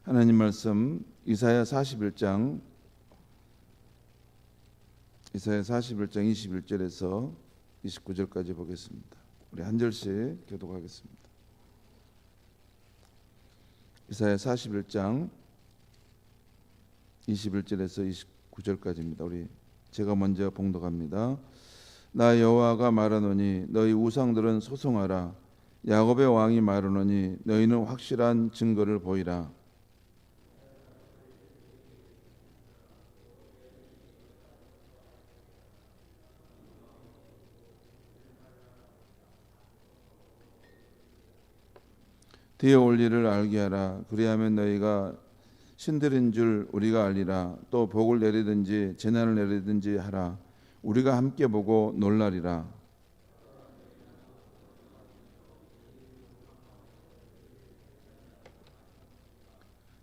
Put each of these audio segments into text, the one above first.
하나님 말씀 이사야 41장 21절에서 29절까지 보겠습니다. 우리 한 절씩 교독하겠습니다. 이사야 41장 21절에서 29절까지입니다. 우리 제가 먼저 봉독합니다. 나 여호와가 말하노니 너희 우상들은 소송하라. 야곱의 왕이 말하노니 너희는 확실한 증거를 보이라. 뒤에 올 일을 알게 하라. 그리하면 너희가 신들인 줄 우리가 알리라. 또 복을 내리든지 재난을 내리든지 하라. 우리가 함께 보고 놀라리라.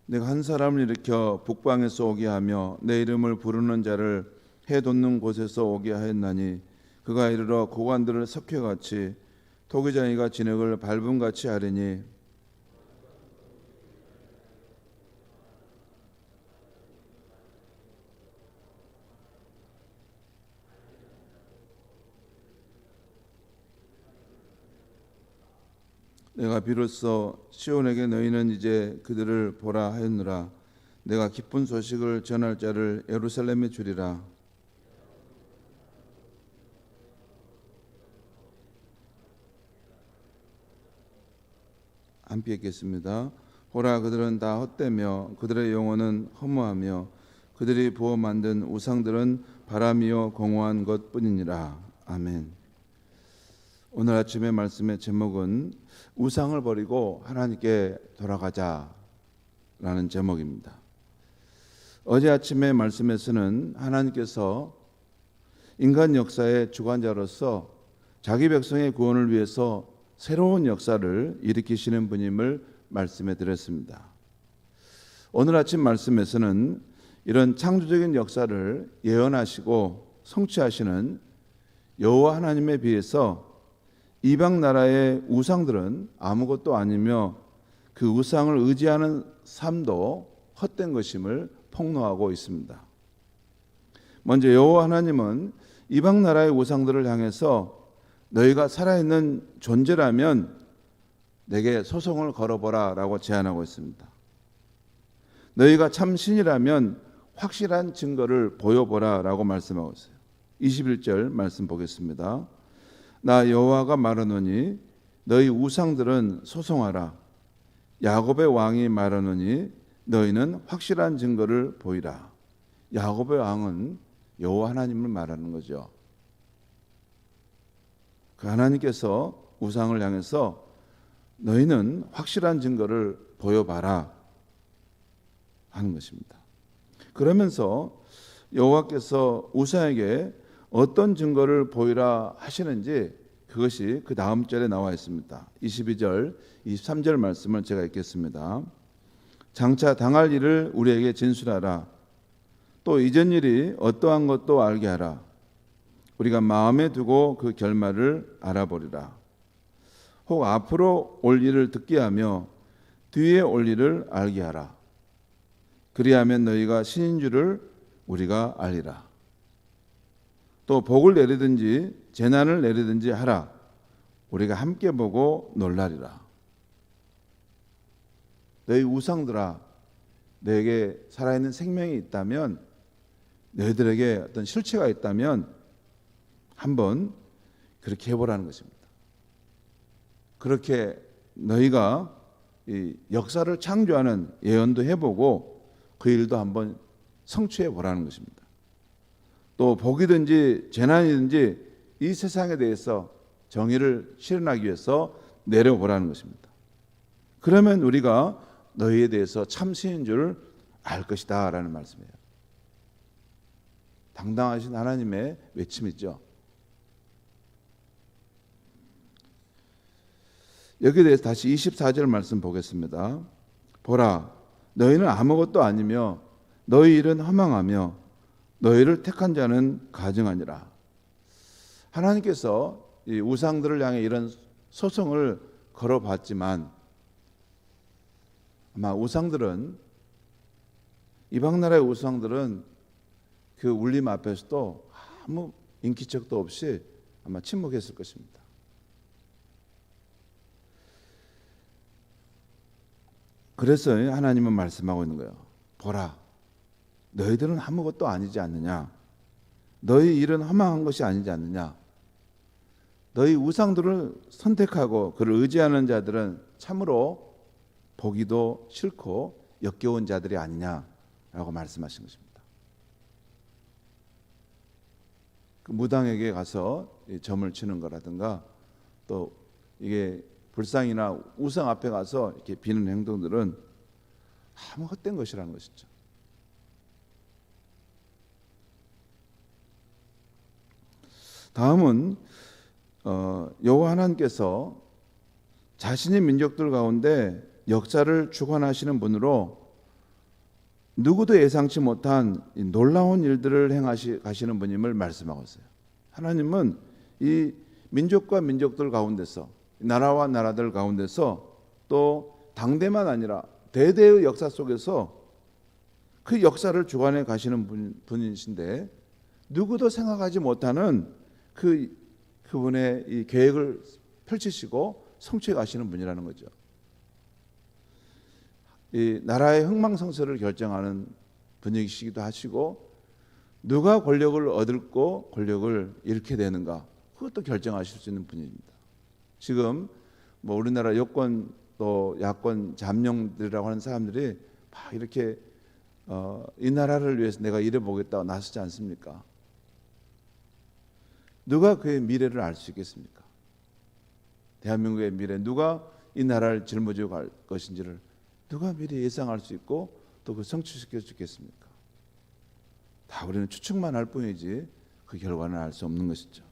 내가 한 사람을 일으켜 북방에서 오게 하며 내 이름을 부르는 자를 해 돋는 곳에서 오게 하였나니 그가 이르러 고관들을 석회같이 토기장이가 진흙을 밟음같이 하리니 내가 비로소 시온에게 너희는 이제 그들을 보라 하였노라. 내가 기쁜 소식을 전할 자를 예루살렘에 주리라. 함께 읽겠습니다. 보라, 그들은 다 헛되며 그들의 영혼은 허무하며 그들이 부어 만든 우상들은 바람이요 공허한 것뿐이니라. 아멘. 오늘 아침의 말씀의 제목은 우상을 버리고 하나님께 돌아가자라는 제목입니다. 어제 아침의 말씀에서는 하나님께서 인간 역사의 주관자로서 자기 백성의 구원을 위해서 새로운 역사를 일으키시는 분임을 말씀해 드렸습니다. 오늘 아침 말씀에서는 이런 창조적인 역사를 예언하시고 성취하시는 여호와 하나님에 비해서 이방 나라의 우상들은 아무것도 아니며 그 우상을 의지하는 삶도 헛된 것임을 폭로하고 있습니다. 먼저 여호와 하나님은 이방 나라의 우상들을 향해서 너희가 살아있는 존재라면 내게 소송을 걸어보라 라고 제안하고 있습니다. 너희가 참 신이라면 확실한 증거를 보여보라 라고 말씀하고 있어요. 21절 말씀 보겠습니다. 나 여호와가 말하노니 너희 우상들은 소송하라. 야곱의 왕이 말하노니 너희는 확실한 증거를 보이라. 야곱의 왕은 여호와 하나님을 말하는 거죠. 그 하나님께서 우상을 향해서 너희는 확실한 증거를 보여봐라 하는 것입니다. 그러면서 여호와께서 우상에게 어떤 증거를 보이라 하시는지 그것이 그 다음 절에 나와 있습니다. 22절, 23절 말씀을 제가 읽겠습니다. 장차 당할 일을 우리에게 진술하라. 또 이전 일이 어떠한 것도 알게 하라. 우리가 마음에 두고 그 결말을 알아보리라. 혹 앞으로 올 일을 듣게 하며 뒤에 올 일을 알게 하라. 그리하면 너희가 신인 줄을 우리가 알리라. 또 복을 내리든지 재난을 내리든지 하라. 우리가 함께 보고 놀라리라. 너희 우상들아, 너에게 살아있는 생명이 있다면, 너희들에게 어떤 실체가 있다면 한번 그렇게 해보라는 것입니다. 그렇게 너희가 이 역사를 창조하는 예언도 해보고 그 일도 한번 성취해 보라는 것입니다. 또 복이든지 재난이든지 이 세상에 대해서 정의를 실현하기 위해서 내려보라는 것입니다. 그러면 우리가 너희에 대해서 참신인 줄 알 것이다 라는 말씀이에요. 당당하신 하나님의 외침이죠. 여기에 대해서 다시 24절 말씀 보겠습니다. 보라, 너희는 아무것도 아니며 너희 일은 허망하며 너희를 택한 자는 가증하니라. 하나님께서 이 우상들을 향해 이런 소송을 걸어봤지만 아마 우상들은 이방 나라의 우상들은 그 울림 앞에서도 아무 인기척도 없이 아마 침묵했을 것입니다. 그래서 하나님은 말씀하고 있는 거예요. 보라, 너희들은 아무것도 아니지 않느냐? 너희 일은 허망한 것이 아니지 않느냐? 너희 우상들을 선택하고 그를 의지하는 자들은 참으로 보기도 싫고 역겨운 자들이 아니냐라고 말씀하신 것입니다. 그 무당에게 가서 점을 치는 거라든가 또 이게 불상이나 우상 앞에 가서 이렇게 비는 행동들은 아무 헛된 것이라는 것이죠. 다음은 여호와 하나님께서 자신의 민족들 가운데 역사를 주관하시는 분으로 누구도 예상치 못한 놀라운 일들을 행하시는 분임을 말씀하고 있어요. 하나님은 이 민족과 민족들 가운데서 나라와 나라들 가운데서 또 당대만 아니라 대대의 역사 속에서 그 역사를 주관해 가시는 분이신데 누구도 생각하지 못하는 그분의 이 계획을 펼치시고 성취해 가시는 분이라는 거죠. 이 나라의 흥망성쇠를 결정하는 분이시기도 하시고 누가 권력을 얻고 권력을 잃게 되는가 그것도 결정하실 수 있는 분입니다. 지금 뭐 우리나라 여권 또 야권 잠룡들이라고 하는 사람들이 막 이렇게 이 나라를 위해서 내가 일해보겠다고 나서지 않습니까? 누가 그의 미래를 알 수 있겠습니까? 대한민국의 미래, 누가 이 나라를 짊어지고 갈 것인지를 누가 미리 예상할 수 있고 또 그 성취시켜 주겠습니까? 다 우리는 추측만 할 뿐이지 그 결과는 알 수 없는 것이죠.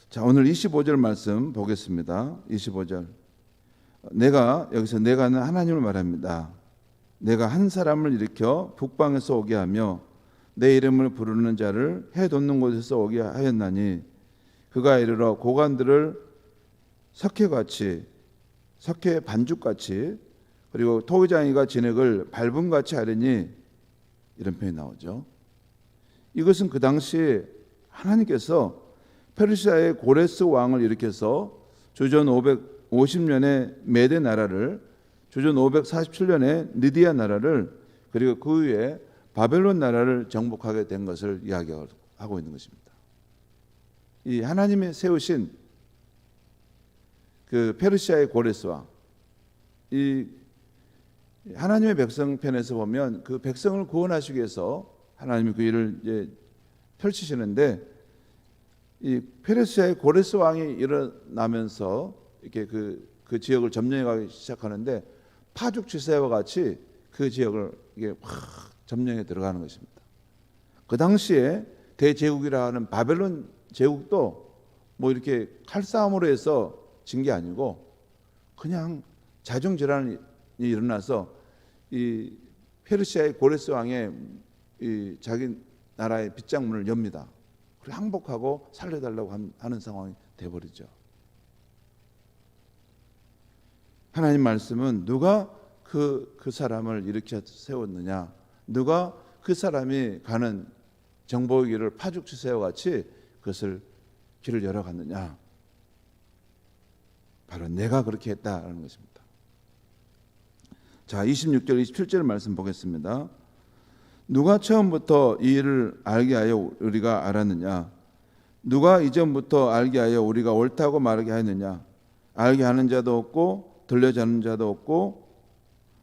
자, 오늘 25절 말씀 보겠습니다. 25절. 여기서 내가는 하나님을 말합니다. 내가 한 사람을 일으켜 북방에서 오게 하며 내 이름을 부르는 자를 해 돋는 곳에서 오게 하였나니 그가 이르러 고관들을 석회 반죽같이 그리고 토기장이가 진흙을 밟음같이 하려니 이런 표현이 나오죠. 이것은 그 당시 하나님께서 페르시아의 고레스 왕을 일으켜서 주전 550년에 메대 나라를, 주전 547년에 느디아 나라를, 그리고 그 후에 바벨론 나라를 정복하게 된 것을 이야기하고 있는 것입니다. 이 하나님이 세우신 그 페르시아의 고레스 왕, 이 하나님의 백성 편에서 보면 그 백성을 구원하시기 위해서 하나님이 그 일을 이제 펼치시는데, 이 페르시아의 고레스 왕이 일어나면서 이렇게 그 지역을 점령하기 시작하는데 파죽지세와 같이 그 지역을 이게 확 점령해 들어가는 것입니다. 그 당시에 대제국이라 하는 바벨론 제국도 뭐 이렇게 칼싸움으로 해서 진 게 아니고 그냥 자중질환이 일어나서 이 페르시아의 고레스 왕의 이 자기 나라의 빗장문을 엽니다. 그리고 항복하고 살려달라고 하는 상황이 돼버리죠. 하나님 말씀은 누가 그 사람을 일으켜 세웠느냐, 누가 그 사람이 가는 정복의 길을 파죽지세와 같이 그것을 길을 열어갔느냐, 바로 내가 그렇게 했다라는 것입니다. 자, 26절 27절 말씀 보겠습니다. 누가 처음부터 이 일을 알게 하여 우리가 알았느냐? 누가 이전부터 알게 하여 우리가 옳다고 말하게 하였느냐? 알게 하는 자도 없고 들려주는 자도 없고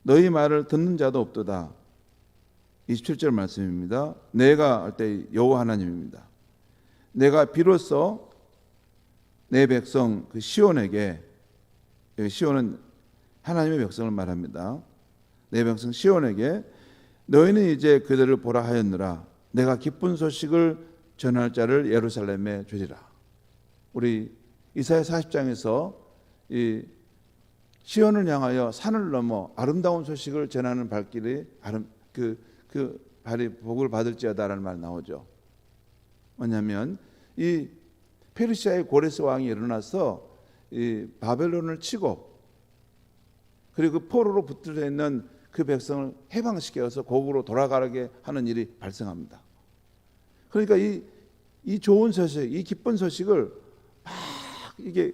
너희 말을 듣는 자도 없도다. 27절 말씀입니다. 내가 할 때 여호와 하나님입니다. 내가 비로소 내 백성 그 시온에게, 여기 시온은 하나님의 백성을 말합니다. 내 백성 시온에게 너희는 이제 그들을 보라 하였느라 내가 기쁜 소식을 전할 자를 예루살렘에 주리라. 우리 이사야 40장에서 이 시온을 향하여 산을 넘어 아름다운 소식을 전하는 발길이 그 발이 복을 받을지어다라는 말 나오죠. 뭐냐면 이 페르시아의 고레스 왕이 일어나서 이 바벨론을 치고 그리고 그 포로로 붙들려 있는 그 백성을 해방시켜서 고국으로 돌아가게 하는 일이 발생합니다. 그러니까 이 좋은 소식, 이 기쁜 소식을 막 이게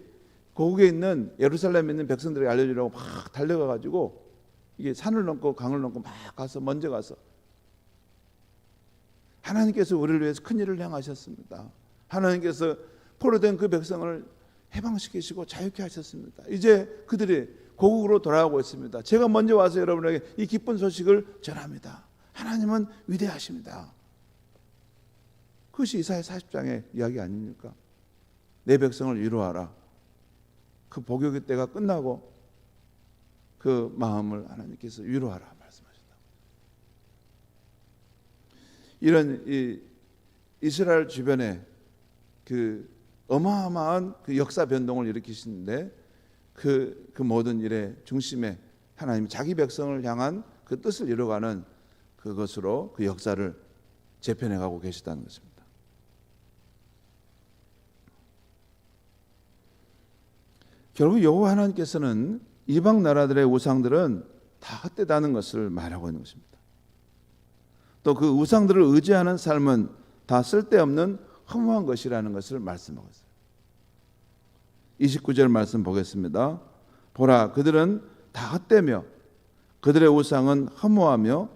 고국에 있는 예루살렘에 있는 백성들에게 알려주려고 막 달려가 가지고 이게 산을 넘고 강을 넘고 막 가서 먼저 가서 하나님께서 우리를 위해서 큰 일을 행하셨습니다. 하나님께서 포로된 그 백성을 해방시키시고 자유케 하셨습니다. 이제 그들이 고국으로 돌아가고 있습니다. 제가 먼저 와서 여러분에게 이 기쁜 소식을 전합니다. 하나님은 위대하십니다. 그것이 이사야 40장의 이야기 아닙니까? 내 백성을 위로하라. 그 복역의 때가 끝나고 그 마음을 하나님께서 위로하라 말씀하셨다. 이런 이 이스라엘 주변에 그 어마어마한 그 역사 변동을 일으키시는데 그 모든 일의 중심에 하나님 자기 백성을 향한 그 뜻을 이루어가는 그것으로 그 역사를 재편해가고 계시다는 것입니다. 결국 여호와 하나님께서는 이방 나라들의 우상들은 다 헛되다는 것을 말하고 있는 것입니다. 또 그 우상들을 의지하는 삶은 다 쓸데없는 허무한 것이라는 것을 말씀하고 있어요. 29절 말씀 보겠습니다. 보라, 그들은 다 헛되며 그들의 우상은 허무하며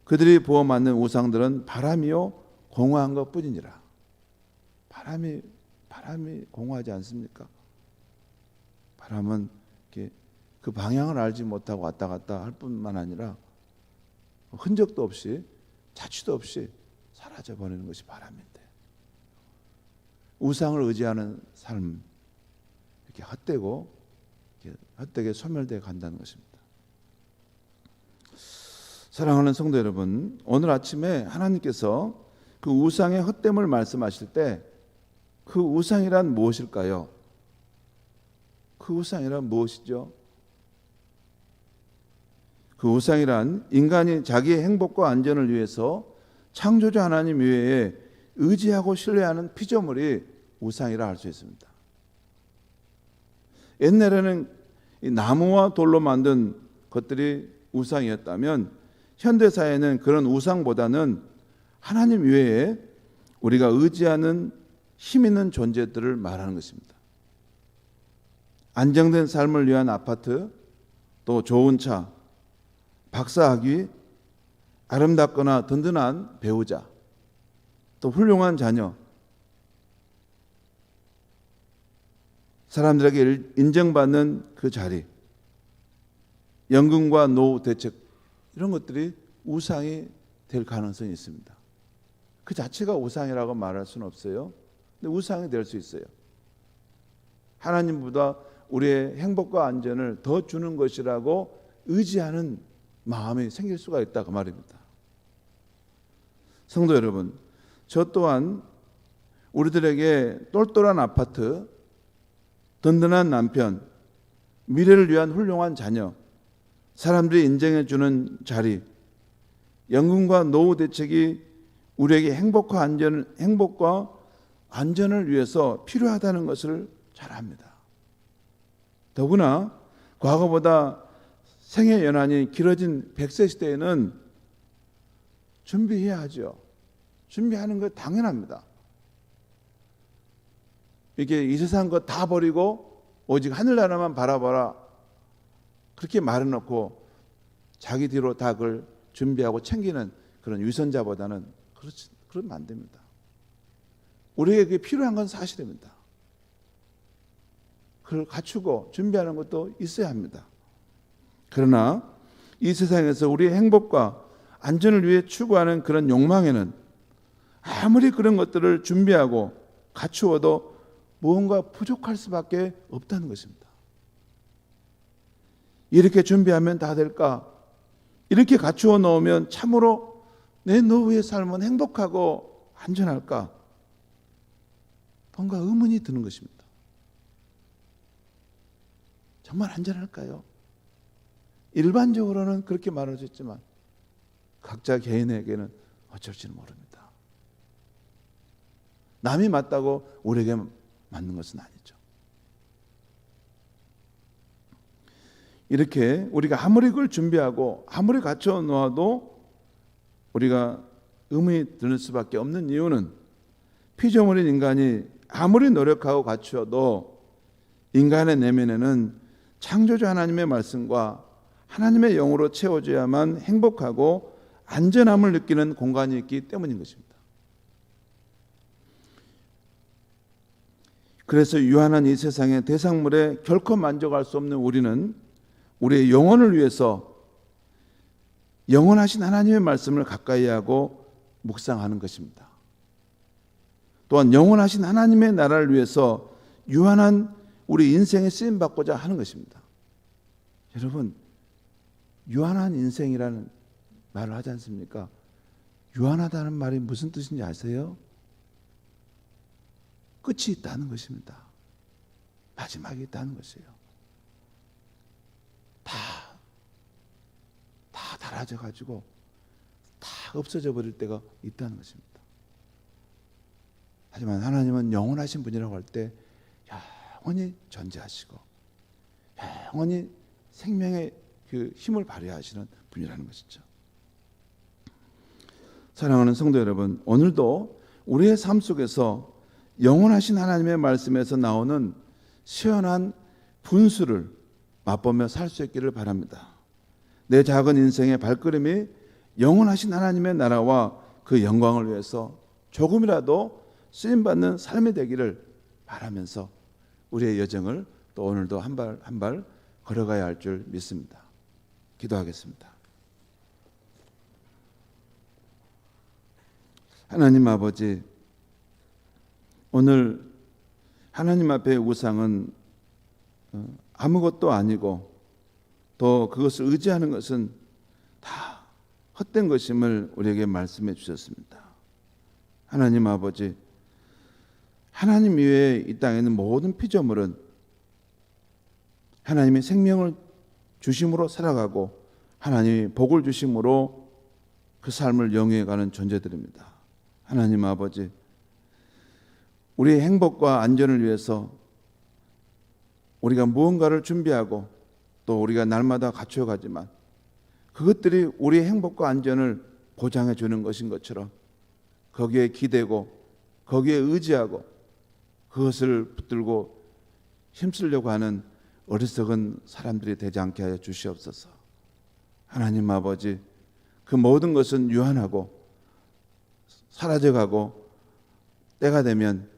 그들이 부어 만든 우상들은 바람이요 공허한 것뿐이니라. 바람이 공허하지 않습니까? 바람은 이렇게 그 방향을 알지 못하고 왔다 갔다 할 뿐만 아니라 흔적도 없이 자취도 없이 사라져 버리는 것이 바람인데, 우상을 의지하는 삶 이렇게 헛되고 이렇게 헛되게 소멸되어 간다는 것입니다. 사랑하는 성도 여러분, 오늘 아침에 하나님께서 그 우상의 헛됨을 말씀하실 때 그 우상이란 무엇일까요? 그 우상이란 무엇이죠? 그 우상이란 인간이 자기의 행복과 안전을 위해서 창조주 하나님 외에 의지하고 신뢰하는 피조물이 우상이라 할 수 있습니다. 옛날에는 이 나무와 돌로 만든 것들이 우상이었다면 현대사회는 그런 우상보다는 하나님 외에 우리가 의지하는 힘 있는 존재들을 말하는 것입니다. 안정된 삶을 위한 아파트, 또 좋은 차, 박사학위, 아름답거나 든든한 배우자, 또 훌륭한 자녀, 사람들에게 인정받는 그 자리, 연금과 노후 대책, 이런 것들이 우상이 될 가능성이 있습니다. 그 자체가 우상이라고 말할 수는 없어요. 근데 우상이 될 수 있어요. 하나님보다 우리의 행복과 안전을 더 주는 것이라고 의지하는 마음이 생길 수가 있다 그 말입니다. 성도 여러분, 저 또한 우리들에게 똘똘한 아파트, 든든한 남편, 미래를 위한 훌륭한 자녀, 사람들이 인정해 주는 자리, 연금과 노후 대책이 우리에게 행복과 안전을 위해서 필요하다는 것을 잘 압니다. 더구나 과거보다 생애 연한이 길어진 100세 시대에는 준비해야 하죠. 준비하는 거 당연합니다. 이렇게 이 세상 거 다 버리고 오직 하늘나라만 바라봐라, 그렇게 말해놓고 자기 뒤로 다 그걸 준비하고 챙기는 그런 위선자보다는 그러면 안 됩니다. 우리에게 그게 필요한 건 사실입니다. 그걸 갖추고 준비하는 것도 있어야 합니다. 그러나 이 세상에서 우리의 행복과 안전을 위해 추구하는 그런 욕망에는 아무리 그런 것들을 준비하고 갖추어도 무언가 부족할 수밖에 없다는 것입니다. 이렇게 준비하면 다 될까? 이렇게 갖추어 놓으면 참으로 내 노후의 삶은 행복하고 안전할까? 뭔가 의문이 드는 것입니다. 정말 안전할까요? 일반적으로는 그렇게 말할 수 있지만 각자 개인에게는 어쩔지는 모릅니다. 남이 맞다고 우리에게 맞는 것은 아니죠. 이렇게 우리가 아무리 그걸 준비하고 아무리 갖춰 놓아도 우리가 의문이 들 수밖에 없는 이유는 피조물인 인간이 아무리 노력하고 갖추어도 인간의 내면에는 창조주 하나님의 말씀과 하나님의 영으로 채워져야만 행복하고 안전함을 느끼는 공간이 있기 때문인 것입니다. 그래서 유한한 이 세상의 대상물에 결코 만족할 수 없는 우리는 우리의 영혼을 위해서 영원하신 하나님의 말씀을 가까이 하고 묵상하는 것입니다. 또한 영원하신 하나님의 나라를 위해서 유한한 우리 인생에 쓰임받고자 하는 것입니다. 여러분, 유한한 인생이라는 말을 하지 않습니까? 유한하다는 말이 무슨 뜻인지 아세요? 끝이 있다는 것입니다. 마지막이 있다는 것이에요. 다 닳아져 가지고 다 없어져 버릴 때가 있다는 것입니다. 하지만 하나님은 영원하신 분이라고 할 때 영원히 존재하시고 영원히 생명의 그 힘을 발휘하시는 분이라는 것이죠. 사랑하는 성도 여러분, 오늘도 우리의 삶 속에서 영원하신 하나님의 말씀에서 나오는 시원한 분수를 맛보며 살 수 있기를 바랍니다. 내 작은 인생의 발걸음이 영원하신 하나님의 나라와 그 영광을 위해서 조금이라도 쓰임받는 삶이 되기를 바라면서 우리의 여정을 또 오늘도 한 발 한 발 걸어가야 할 줄 믿습니다. 기도하겠습니다. 하나님 아버지, 오늘 하나님 앞에 우상은 아무것도 아니고 또 그것을 의지하는 것은 다 헛된 것임을 우리에게 말씀해 주셨습니다. 하나님 아버지, 하나님 이외에 이 땅에 있는 모든 피조물은 하나님의 생명을 주심으로 살아가고 하나님이 복을 주심으로 그 삶을 영위해가는 존재들입니다. 하나님 아버지, 우리의 행복과 안전을 위해서 우리가 무언가를 준비하고 또 우리가 날마다 갖춰가지만 그것들이 우리의 행복과 안전을 보장해 주는 것인 것처럼 거기에 기대고 거기에 의지하고 그것을 붙들고 힘쓰려고 하는 어리석은 사람들이 되지 않게 하여 주시옵소서. 하나님 아버지, 그 모든 것은 유한하고 사라져가고 때가 되면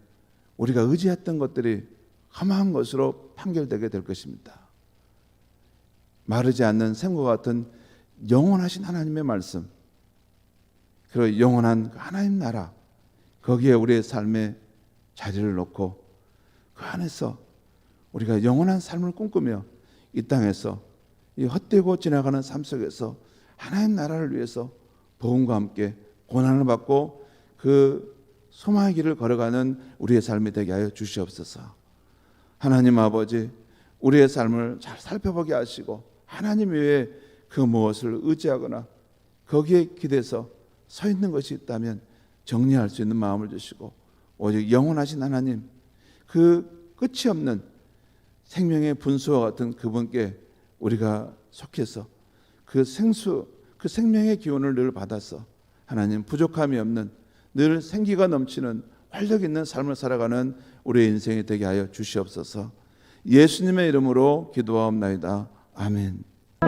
우리가 의지했던 것들이 험한 것으로 판결되게 될 것입니다. 마르지 않는 샘과 같은 영원하신 하나님의 말씀, 그리고 영원한 하나님 나라, 거기에 우리의 삶의 자리를 놓고 그 안에서 우리가 영원한 삶을 꿈꾸며 이 땅에서 이 헛되고 지나가는 삶 속에서 하나님 나라를 위해서 복음과 함께 고난을 받고 그 소망의 길을 걸어가는 우리의 삶이 되게 하여 주시옵소서. 하나님 아버지, 우리의 삶을 잘 살펴보게 하시고 하나님 외에 그 무엇을 의지하거나 거기에 기대서 서 있는 것이 있다면 정리할 수 있는 마음을 주시고 오직 영원하신 하나님, 그 끝이 없는 생명의 분수와 같은 그분께 우리가 속해서 그 생수, 그 생명의 기운을 늘 받아서 하나님 부족함이 없는 늘 생기가 넘치는 활력 있는 삶을 살아가는 우리의 인생이 되게 하여 주시옵소서. 예수님의 이름으로 기도하옵나이다. 아멘.